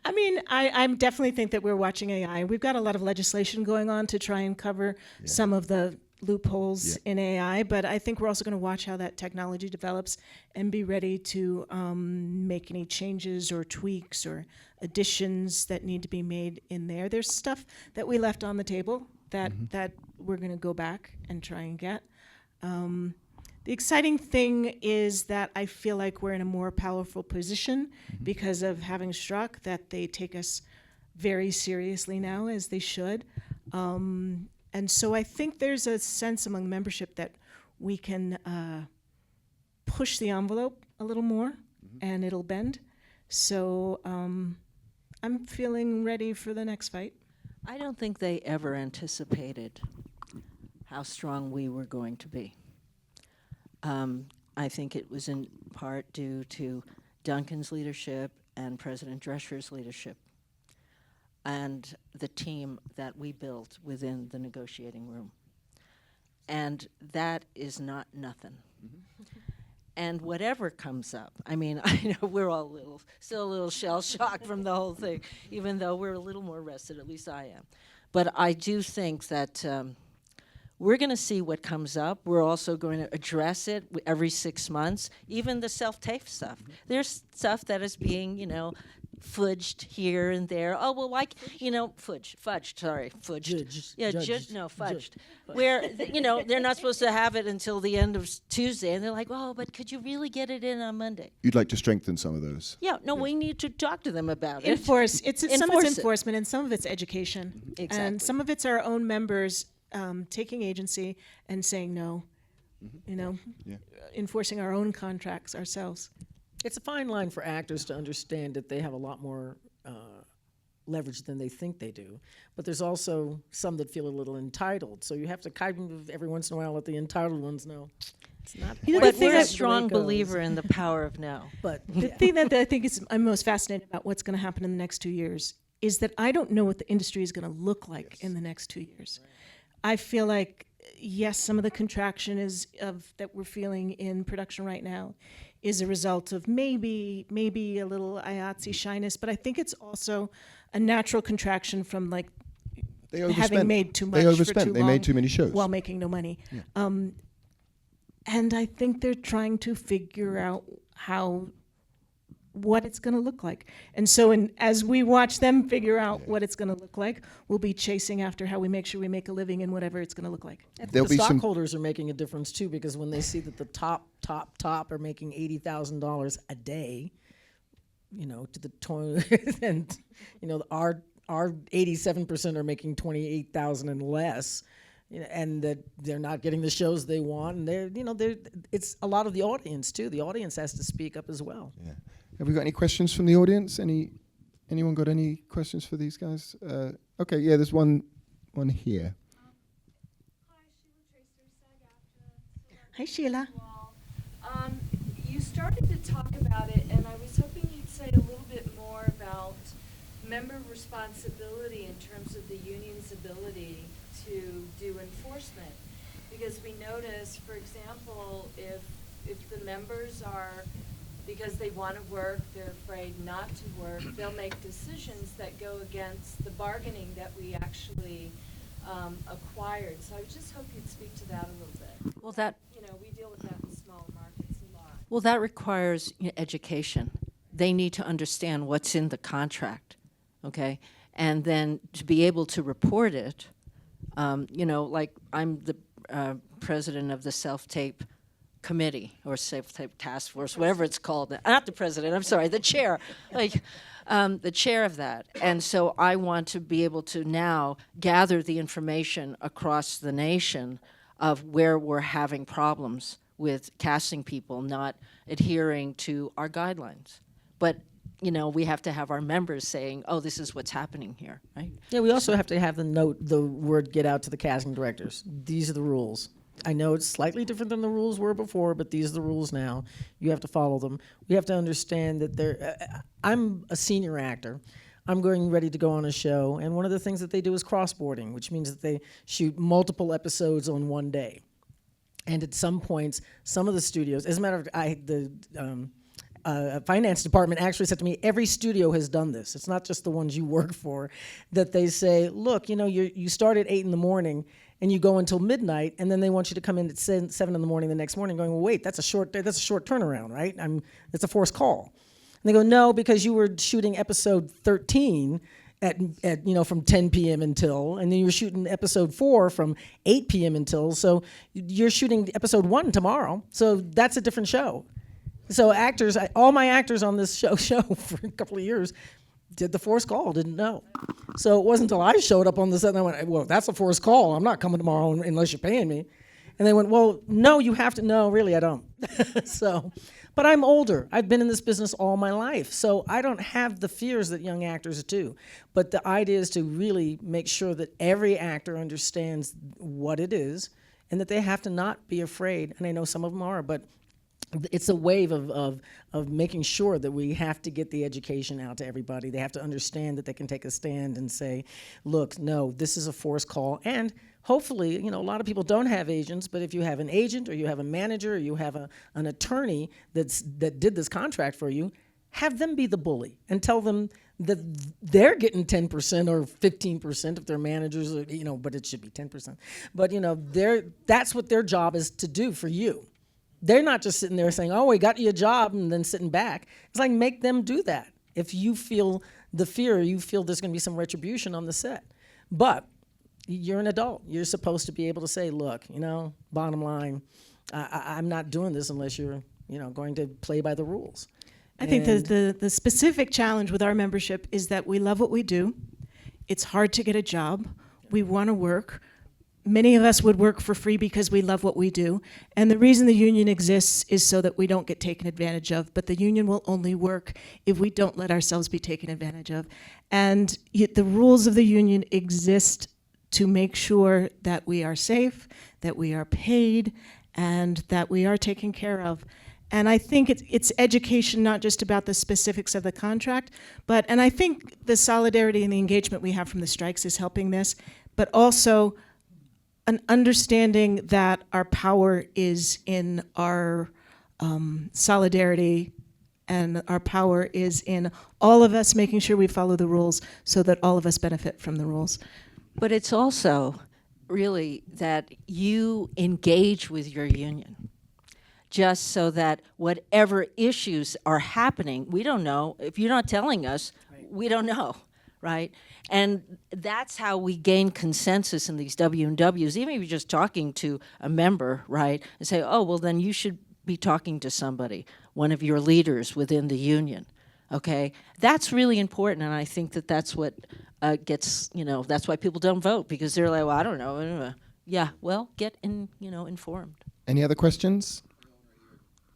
I mean, I definitely think that we're watching AI. We've got a lot of legislation going on to try and cover some of the loopholes in AI, but I think we're also going to watch how that technology develops and be ready to make any changes or tweaks or additions that need to be made in there. There's stuff that we left on the table that we're going to go back and try and get. The exciting thing is that I feel like we're in a more powerful position because of having struck, that they take us very seriously now, as they should. And so I think there's a sense among membership that we can push the envelope a little more and it'll bend. So I'm feeling ready for the next fight. I don't think they ever anticipated how strong we were going to be. I think it was in part due to Duncan's leadership and President Drescher's leadership and the team that we built within the negotiating room. And that is not nothing. And whatever comes up, I mean, I know we're all still a little shell-shocked from the whole thing, even though we're a little more rested, at least I am. But I do think that we're going to see what comes up. We're also going to address it every 6 months, even the self-tape stuff. There's stuff that is being, fudged here and there. Oh, well, like, fudged. Yeah, fudged. Where, they're not supposed to have it until the end of Tuesday. And they're like, oh, but could you really get it in on Monday? You'd like to strengthen some of those? Yeah, no, we need to talk to them about Some of it's it. enforcement and some of it's education. Exactly. And some of it's our own members taking agency and saying no, enforcing our own contracts ourselves. It's a fine line for actors to understand that they have a lot more leverage than they think they do. But there's also some that feel a little entitled. So you have to kind of every once in a while let the entitled ones know. It's not but we're a strong believer in the power of no. But the thing that I think I'm most fascinated about what's going to happen in the next 2 years is that I don't know what the industry is going to look like in the next 2 years. I feel like, yes, some of the contraction that we're feeling in production right now is a result of maybe a little IATSE shyness, but I think it's also a natural contraction from having made too much for too long. They made too many shows while making no money. Yeah. And I think they're trying to figure out what it's going to look like. And so as we watch them figure out what it's going to look like, we'll be chasing after how we make sure we make a living in whatever it's going to look like. The stockholders are making a difference too, because when they see that the top are making $80,000 a day, to the and our 87% are making $28,000 and less, and that they're not getting the shows they want, and it's a lot of the audience too. The audience has to speak up as well. Yeah. Have we got any questions from the audience? Anyone got any questions for these guys? Okay, yeah, there's one here. Hi, Sheila. You started to talk about it, and I was hoping you'd say a little bit more about member responsibility in terms of the union's ability to do enforcement. Because we notice, for example, if the members are, because they want to work, they're afraid not to work, they'll make decisions that go against the bargaining that we actually acquired. So I just hope you'd speak to that a little bit. Well, that we deal with that in smaller markets a lot. Well, that requires education. They need to understand what's in the contract, okay, and then to be able to report it. Like I'm the president of the self-tape committee or self-tape task force, whatever it's called. Not the president, I'm sorry, the chair. The chair of that. And so I want to be able to now gather the information across the nation of where we're having problems with casting people not adhering to our guidelines. But we have to have our members saying, oh, this is what's happening here, right? Yeah, we also have to have the word get out to the casting directors. These are the rules. I know it's slightly different than the rules were before, but these are the rules now. You have to follow them. We have to understand that I'm a senior actor. I'm going ready to go on a show, and one of the things that they do is crossboarding, which means that they shoot multiple episodes on one day. And at some points, some of the studios, as a matter of fact, the finance department actually said to me, every studio has done this. It's not just the ones you work for, that they say, look, you start at 8 in the morning and you go until midnight, and then they want you to come in at 7 in the morning the next morning going, well, wait, that's a short turnaround, right? It's a forced call. And they go, no, because you were shooting episode 13 at from 10 p.m. until, and then you were shooting episode 4 from 8 p.m. until, so you're shooting episode 1 tomorrow, so that's a different show. So actors, all my actors on this show for a couple of years did the forced call, didn't know. So it wasn't until I showed up on the set and I went, well, that's a forced call. I'm not coming tomorrow unless you're paying me. And they went, well, no, you have to. No, really, I don't. But I'm older. I've been in this business all my life. So I don't have the fears that young actors do. But the idea is to really make sure that every actor understands what it is and that they have to not be afraid. And I know some of them are, but it's a wave of making sure that we have to get the education out to everybody. They have to understand that they can take a stand and say, look, no, this is a forced call. And hopefully, a lot of people don't have agents, but if you have an agent or you have a manager or you have an attorney that did this contract for you, have them be the bully and tell them that they're getting 10% or 15% if they're managers, but it should be 10%. But, that's what their job is to do for you. They're not just sitting there saying, oh, we got you a job and then sitting back. It's like, make them do that. If you feel the fear, you feel there's going to be some retribution on the set. But you're an adult. You're supposed to be able to say, look, bottom line, I'm not doing this unless you're, going to play by the rules. I think the specific challenge with our membership is that we love what we do. It's hard to get a job. We want to work. Many of us would work for free because we love what we do. And the reason the union exists is so that we don't get taken advantage of. But the union will only work if we don't let ourselves be taken advantage of. And the rules of the union exist to make sure that we are safe, that we are paid, and that we are taken care of. And I think it's education, not just about the specifics of the contract, and I think the solidarity and the engagement we have from the strikes is helping this, but also an understanding that our power is in our solidarity, and our power is in all of us making sure we follow the rules so that all of us benefit from the rules. But it's also really that you engage with your union, just so that whatever issues are happening, we don't know. If you're not telling us, we don't know. Right? And that's how we gain consensus in these W&Ws, even if you're just talking to a member, right? And say, oh, well, then you should be talking to somebody, one of your leaders within the union, okay? That's really important, and I think that's what gets, that's why people don't vote, because they're like, well, I don't know. Yeah, well, get informed. Any other questions?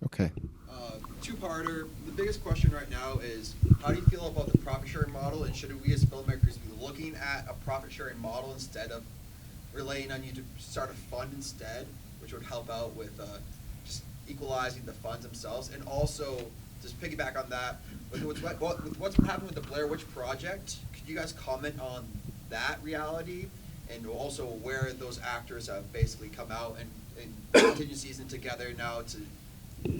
Okay. Two-parter. The biggest question right now is, how do you feel about the profit-sharing model, and should we as filmmakers be looking at a profit-sharing model instead of relying on you to start a fund instead, which would help out with just equalizing the funds themselves? And also, just piggyback on that, with what's happened with the Blair Witch Project, could you guys comment on that reality, and also where those actors have basically come out and continue season together now to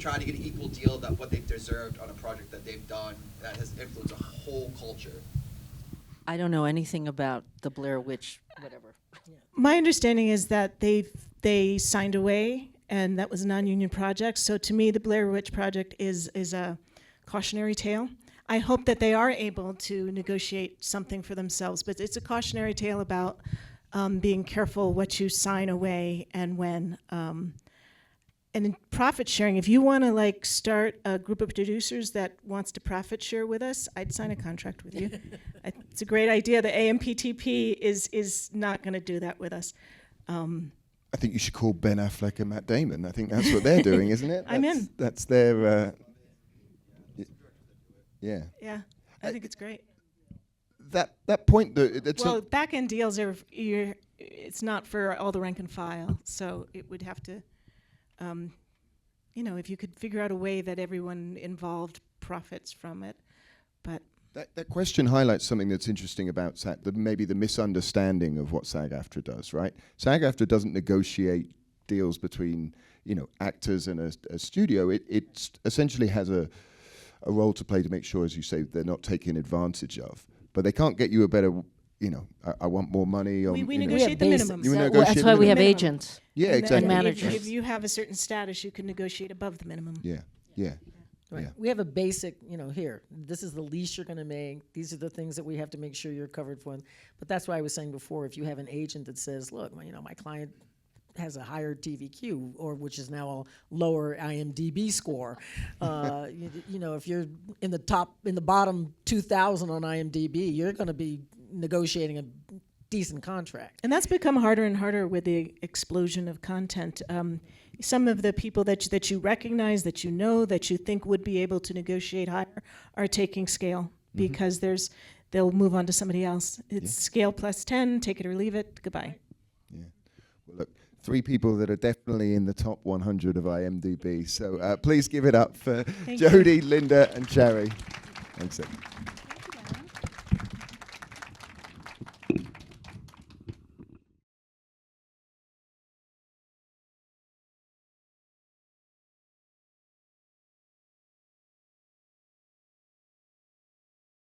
trying to get an equal deal of what they've deserved on a project that they've done that has influenced a whole culture? I don't know anything about the Blair Witch, whatever. My understanding is that they signed away, and that was a non-union project. So to me, the Blair Witch Project is a cautionary tale. I hope that they are able to negotiate something for themselves, but it's a cautionary tale about being careful what you sign away and when. And in profit sharing, if you want to like start a group of producers that wants to profit share with us, I'd sign a contract with you. It's a great idea. The AMPTP is not going to do that with us. I think you should call Ben Affleck and Matt Damon. I think that's what they're doing, isn't it? I'm in. That's their. Yeah. Yeah, I think it's great. That point that. Well, back end deals are it's not for all the rank and file, so it would have to. If you could figure out a way that everyone involved profits from it, but that question highlights something that's interesting about SAG, maybe the misunderstanding of what SAG-AFTRA does, right? SAG-AFTRA doesn't negotiate deals between actors and a studio. It essentially has a role to play to make sure, as you say, they're not taken advantage of. But they can't get you a better. I want more money. We negotiate the minimum. That's why we have agents. Yeah, and exactly. Managers. If you have a certain status, you can negotiate above the minimum. Yeah. Right. Yeah. We have a basic, here, this is the least you're going to make. These are the things that we have to make sure you're covered for. But that's why I was saying before, if you have an agent that says, look, my client has a higher TVQ, or which is now a lower IMDb score. If you're in the bottom 2,000 on IMDb, you're going to be negotiating a decent contract. And that's become harder and harder with the explosion of content. Some of the people that you recognize, that that you think would be able to negotiate higher, are taking scale because they'll move on to somebody else. It's scale plus 10, take it or leave it, goodbye. Yeah. Well, look, 3 people that are definitely in the top 100 of IMDb. So please give it up for Jodi, Linda, and Shari. Thanks.